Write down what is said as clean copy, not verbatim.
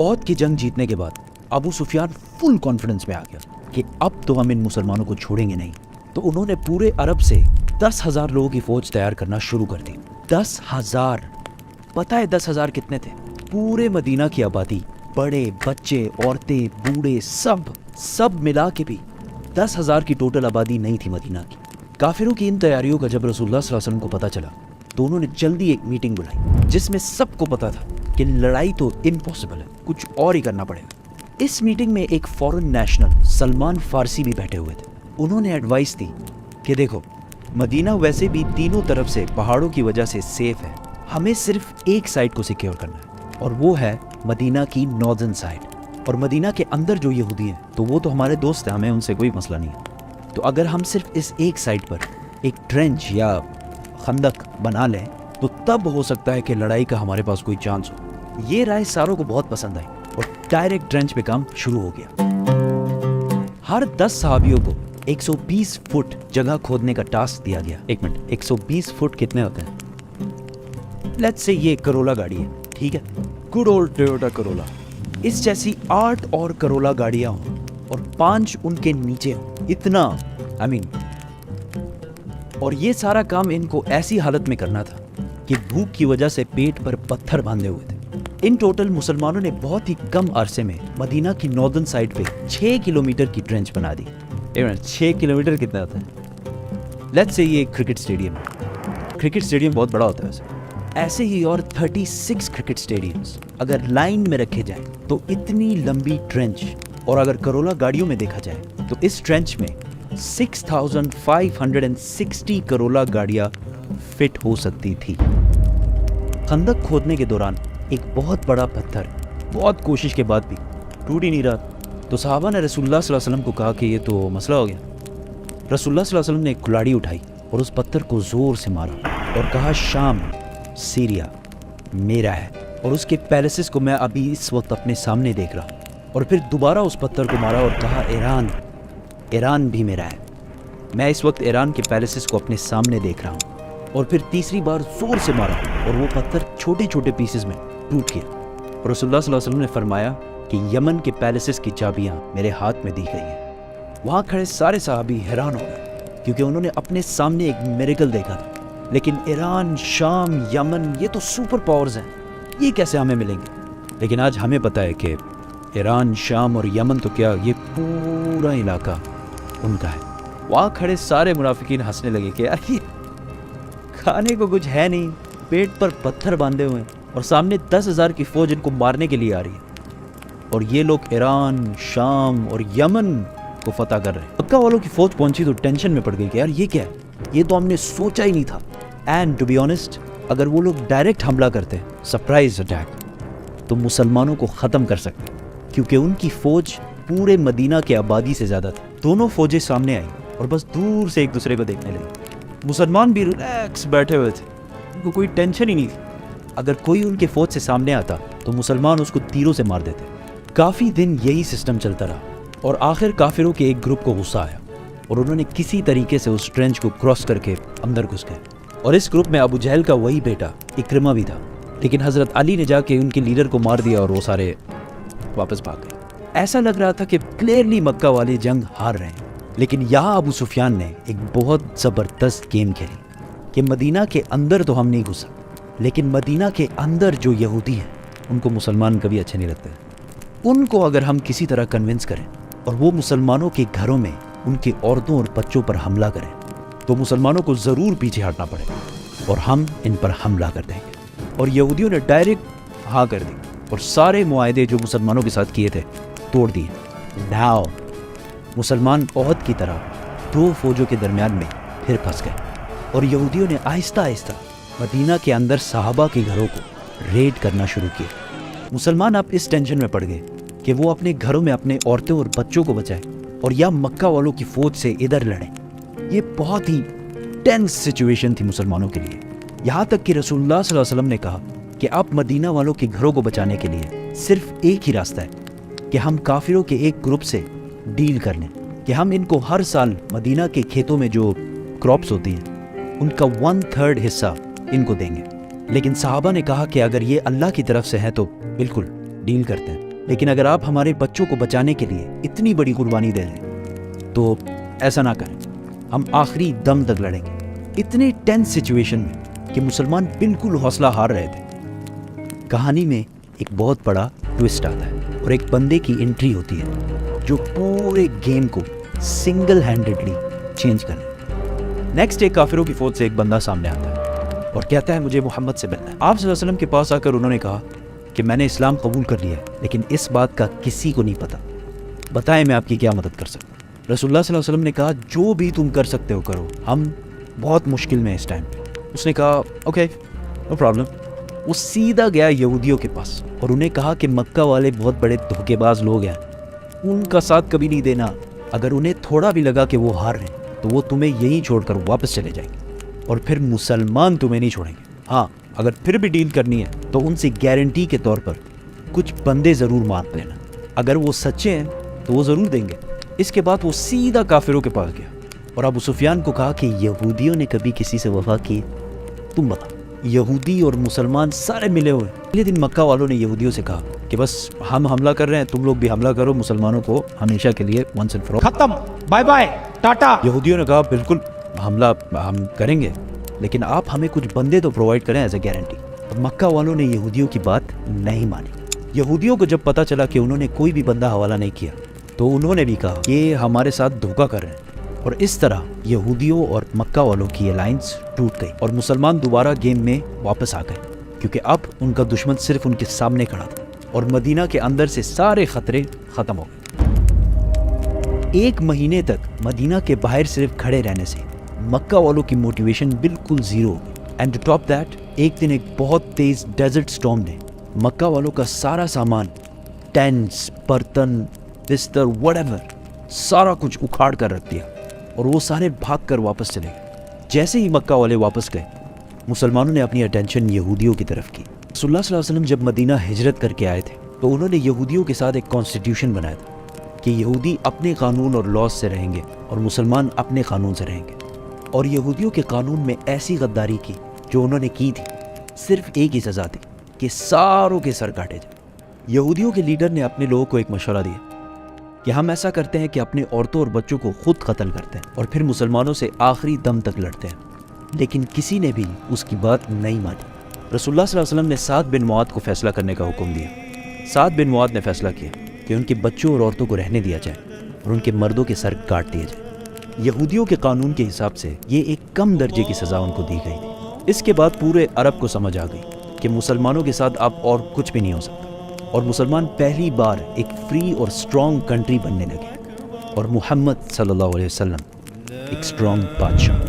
ओहद की जंग जीतने के बाद अबू सुफियान फुल कॉन्फिडेंस में आ गया कि अब तो हम इन मुसलमानों को छोड़ेंगे नहीं। तो उन्होंने पूरे अरब से 10,000 लोगों की फौज तैयार करना शुरू कर दी। 10,000। पता है 10,000 कितने थे? पूरे मदीना की आबादी, बड़े बच्चे, औरतें, बूढ़े, सब मिला के भी 10,000 की टोटल आबादी नहीं थी मदीना की। काफिरों की इन तैयारियों का जब रसूलुल्लाह सल्लल्लाहु अलैहि वसल्लम को पता चला तो उन्होंने जल्दी एक मीटिंग बुलाई जिसमें सबको पता था कि लड़ाई तो इम्पॉसिबल है, कुछ और ही करना पड़ेगा। इस मीटिंग में एक फॉरेन नेशनल सलमान फारसी भी बैठे हुए थे। उन्होंने एडवाइस दी कि देखो, मदीना वैसे भी तीनों तरफ से पहाड़ों की वजह से सेफ है, हमें सिर्फ एक साइड को सिक्योर करना है और वो है मदीना की नॉर्दर्न साइड। और मदीना के अंदर जो यहूदी हैं तो वो तो हमारे दोस्त हैं, हमें उनसे कोई मसला नहीं है। तो अगर हम सिर्फ इस एक साइड पर एक ट्रेंच या खंदक बना लें तो तब हो सकता है कि लड़ाई का हमारे पास कोई चांस हो। ये राय सारों को बहुत पसंद आई और डायरेक्ट ट्रेंच पे काम शुरू हो गया। हर 10 सहाबियों को 120 फुट जगह खोदने का टास्क दिया गया। 1 मिनट, 120 फुट कितने होते हैं? लेट्स से ये करोला गाड़ी है, ठीक है, गुड ओल्ड टोयोटा करोला। इस जैसी 8 और करोला गाड़ियां हों और 5 उनके नीचे हों, इतना और ये सारा काम इनको ऐसी हालत में करना था कि भूख की वजह से पेट पर पत्थर बांधे हुए थे। इन टोटल मुसलमानों ने बहुत ही कम अरसे में मदीना की नॉर्दर्न साइड पे 6 किलोमीटर की ट्रेंच बना दी। 6 किलोमीटर कितना होता है? लेट्स से ये क्रिकेट स्टेडियम है। क्रिकेट स्टेडियम बहुत बड़ा होता है वैसे। ऐसे ही और 36 क्रिकेट स्टेडियम्स अगर लाइन में रखे जाएं तो इतनी लंबी ट्रेंच, और अगर करोला गाड़ियों में देखा जाए तो इस ट्रेंच में 6,560 करोला गाड़ियां फिट हो सकती थी। खंदक खोदने के दौरान एक बहुत बड़ा पत्थर बहुत कोशिश के बाद भी टूट ही नहीं रहा, तो सहाबा ने रसूलुल्लाह सल्लल्लाहु अलैहि वसल्लम को कहा कि ये तो मसला हो गया। रसूलुल्लाह सल्लल्लाहु अलैहि वसल्लम ने एक कुल्हाड़ी उठाई और उस पत्थर को जोर से मारा और कहा, शाम, सीरिया मेरा है और उसके पैलेसेस को मैं अभी इस वक्त अपने सामने देख रहा हूँ। और फिर दोबारा उस पत्थर को मारा और कहा, ईरान भी मेरा है, मैं इस वक्त ईरान के पैलेसेस को अपने सामने देख रहा हूँ। और फिर तीसरी बार जोर से मारा और वो पत्थर छोटे छोटे पीसेस में टूट गया। और रसूलुल्लाह सल्लल्लाहु अलैहि वसल्लम ने फरमाया कि यमन के पैलेसेस की चाबियाँ मेरे हाथ में दी गई हैं। वहाँ खड़े सारे सहाबी हैरान हो गए क्योंकि उन्होंने अपने सामने एक मिरेकल देखा था। लेकिन ईरान, शाम, यमन, ये तो सुपर पावर्स हैं, ये कैसे हमें मिलेंगे? लेकिन आज हमें पता है कि ईरान, शाम और यमन तो क्या, ये पूरा इलाका उनका है। वहाँ खड़े सारे मुनाफिकीन हंसने लगे कि यार ये खाने को कुछ है नहीं, पेट पर पत्थर बांधे हुए हैं और सामने 10,000 की फौज इनको मारने के लिए आ रही है और ये लोग ईरान, शाम और यमन को फतह कर रहे हैं। मक्का वालों की फौज पहुंची तो टेंशन में पड़ गई कि यार ये क्या है, ये तो हमने सोचा ही नहीं था। एंड टू बी ऑनेस्ट, अगर वो लोग डायरेक्ट हमला करते, सरप्राइज अटैक, तो मुसलमानों को ख़त्म कर सकते, क्योंकि उनकी फौज पूरे मदीना के आबादी से ज़्यादा थी। दोनों फौजें सामने आई और बस दूर से एक दूसरे को देखने लगी। मुसलमान भी रिलैक्स बैठे हुए थे, उनको कोई टेंशन ही नहीं थी। अगर कोई उनके फौज से सामने आता तो मुसलमान उसको तीरों से मार देते। काफ़ी दिन यही सिस्टम चलता रहा और आखिर काफिरों के एक ग्रुप को गुस्सा आया और उन्होंने किसी तरीके से उस ट्रेंच को क्रॉस करके अंदर घुस गए। और इस ग्रुप में अबू जहल का वही बेटा इक्रिमा भी था, लेकिन हज़रत अली ने जाके उनके लीडर को मार दिया और वो सारे वापस भाग गए। ऐसा लग रहा था कि क्लियरली मक्का वाले जंग हार रहे हैं। लेकिन यहाँ अबू सुफियान ने एक बहुत ज़बरदस्त गेम खेली कि मदीना के अंदर तो हम नहीं घुसा, लेकिन मदीना के अंदर जो यहूदी हैं उनको मुसलमान कभी अच्छे नहीं लगते। उनको अगर हम किसी तरह कन्विंस करें और वो मुसलमानों के घरों में उनके औरतों और बच्चों पर हमला करें तो मुसलमानों को ज़रूर पीछे हटना पड़ेगा और हम इन पर हमला कर देंगे। और यहूदियों ने डायरेक्ट हाँ कर दी और सारे मुआहदे जो मुसलमानों के साथ किए थे तोड़ दिए। नाउ मुसलमान ओहद की तरह दो फौजों के दरमियान में फिर फंस गए और यहूदियों ने आहिस्ता आहिस्ता मदीना के अंदर सहाबा के घरों को रेड करना शुरू किया। मुसलमान अब इस टेंशन में पड़ गए कि वो अपने घरों में अपने औरतों और बच्चों को बचाएं और या मक्का वालों की फौज से इधर लड़ें। ये बहुत ही टेंस सिचुएशन थी मुसलमानों के लिए। यहाँ तक कि रसूलुल्लाह सल्लल्लाहु अलैहि वसल्लम ने कहा कि अब मदीना वालों के घरों को बचाने के लिए सिर्फ एक ही रास्ता है कि हम काफिरों के एक ग्रुप से डील कर लें, कि हम इनको हर साल मदीना के खेतों में जो क्रॉप्स होती हैं उनका 1/3 हिस्सा इनको देंगे। लेकिन सहाबा ने कहा कि अगर ये अल्लाह की तरफ से है तो बिल्कुल डील करते हैं। لیکن اگر آپ ہمارے بچوں کو بچانے کے لیے اتنی بڑی قربانی دے دیں تو ایسا نہ کریں، ہم آخری دم تک لڑیں گے۔ اتنے ٹینس سچویشن میں کہ مسلمان بالکل حوصلہ ہار رہے تھے۔ کہانی میں ایک بہت بڑا ٹوسٹ آتا ہے اور ایک بندے کی انٹری ہوتی ہے جو پورے گیم کو سنگل ہینڈڈلی چینج کر لے۔ نیکسٹ ایک کافروں کی فوج سے ایک بندہ سامنے آتا ہے اور کہتا ہے مجھے محمد سے ملنا ہے۔ آپ صلی اللہ علیہ وسلم کے پاس آ کر انہوں نے کہا کہ میں نے اسلام قبول کر لیا ہے، لیکن اس بات کا کسی کو نہیں پتا، بتائیں میں آپ کی کیا مدد کر سکتا ہوں۔ رسول اللہ صلی اللہ علیہ وسلم نے کہا جو بھی تم کر سکتے ہو کرو، ہم بہت مشکل میں اس ٹائم پہ۔ اس نے کہا اوکے نو پرابلم۔ وہ سیدھا گیا یہودیوں کے پاس اور انہیں کہا کہ مکہ والے بہت بڑے دھوکے باز لوگ ہیں، ان کا ساتھ کبھی نہیں دینا، اگر انہیں تھوڑا بھی لگا کہ وہ ہار رہے ہیں تو وہ تمہیں یہیں چھوڑ کر واپس چلے جائیں گے اور پھر مسلمان تمہیں نہیں چھوڑیں گے۔ ہاں اگر پھر بھی ڈیل کرنی ہے تو ان سے گارنٹی کے طور پر کچھ بندے ضرور مار لینا، اگر وہ سچے ہیں تو وہ ضرور دیں گے۔ اس کے بعد وہ سیدھا کافروں کے پاس گیا اور ابو سفیان کو کہا کہ یہودیوں نے کبھی کسی سے وفا کی؟ تم بتا۔ یہودی اور مسلمان سارے ملے ہوئے۔ پہلے دن مکہ والوں نے یہودیوں سے کہا کہ بس ہم حملہ کر رہے ہیں، تم لوگ بھی حملہ کرو، مسلمانوں کو ہمیشہ کے لیے ونس اینڈ فار آل ختم، بائے بائے، ٹاٹا۔ یہودیوں نے کہا بالکل حملہ ہم کریں گے، لیکن آپ ہمیں کچھ بندے تو پرووائڈ کریں ایز اے گارنٹی۔ مکہ والوں نے یہودیوں کی بات نہیں مانی۔ یہودیوں کو جب پتا چلا کہ انہوں نے کوئی بھی بندہ حوالہ نہیں کیا تو انہوں نے بھی کہا کہ ہمارے ساتھ دھوکہ کر رہے ہیں، اور اس طرح یہودیوں اور مکہ والوں کی الائنس ٹوٹ گئی اور مسلمان دوبارہ گیم میں واپس آ گئے، کیونکہ اب ان کا دشمن صرف ان کے سامنے کھڑا تھا اور مدینہ کے اندر سے سارے خطرے ختم ہو گئے۔ ایک مہینے تک مدینہ کے باہر صرف کھڑے رہنے سے مکہ والوں کی موٹیویشن بالکل زیرو ہو گئی۔ اینڈ ٹو ٹاپ دیٹ، ایک دن ایک بہت تیز ڈیزرٹ سٹارم نے مکہ والوں کا سارا سامان، ٹینٹس، برتن، بستر، وٹ ایور، سارا کچھ اکھاڑ کر رکھ دیا اور وہ سارے بھاگ کر واپس چلے گئے۔ جیسے ہی مکہ والے واپس گئے، مسلمانوں نے اپنی اٹینشن یہودیوں کی طرف کی۔ رسول اللہ صلی اللہ علیہ وسلم جب مدینہ ہجرت کر کے آئے تھے تو انہوں نے یہودیوں کے ساتھ ایک کانسٹیٹیوشن بنایا تھا کہ یہودی اپنے قانون اور لاز سے رہیں گے اور مسلمان اپنے قانون سے رہیں گے، اور یہودیوں کے قانون میں ایسی غداری کی جو انہوں نے کی تھی، صرف ایک ہی سزا تھی کہ ساروں کے سر کاٹے جائیں۔ یہودیوں کے لیڈر نے اپنے لوگوں کو ایک مشورہ دیا کہ ہم ایسا کرتے ہیں کہ اپنے عورتوں اور بچوں کو خود قتل کرتے ہیں اور پھر مسلمانوں سے آخری دم تک لڑتے ہیں، لیکن کسی نے بھی اس کی بات نہیں مانی۔ رسول اللہ صلی اللہ علیہ وسلم نے سعد بن معاذ کو فیصلہ کرنے کا حکم دیا۔ سعد بن معاذ نے فیصلہ کیا کہ ان کے بچوں اور عورتوں کو رہنے دیا جائے اور ان کے مردوں کے سر کاٹ دیے جائیں۔ یہودیوں کے قانون کے حساب سے یہ ایک کم درجے کی سزا ان کو دی گئی تھی۔ اس کے بعد پورے عرب کو سمجھ آ گئی کہ مسلمانوں کے ساتھ اب اور کچھ بھی نہیں ہو سکتا، اور مسلمان پہلی بار ایک فری اور اسٹرانگ کنٹری بننے لگے، اور محمد صلی اللہ علیہ وسلم ایک اسٹرانگ بادشاہ۔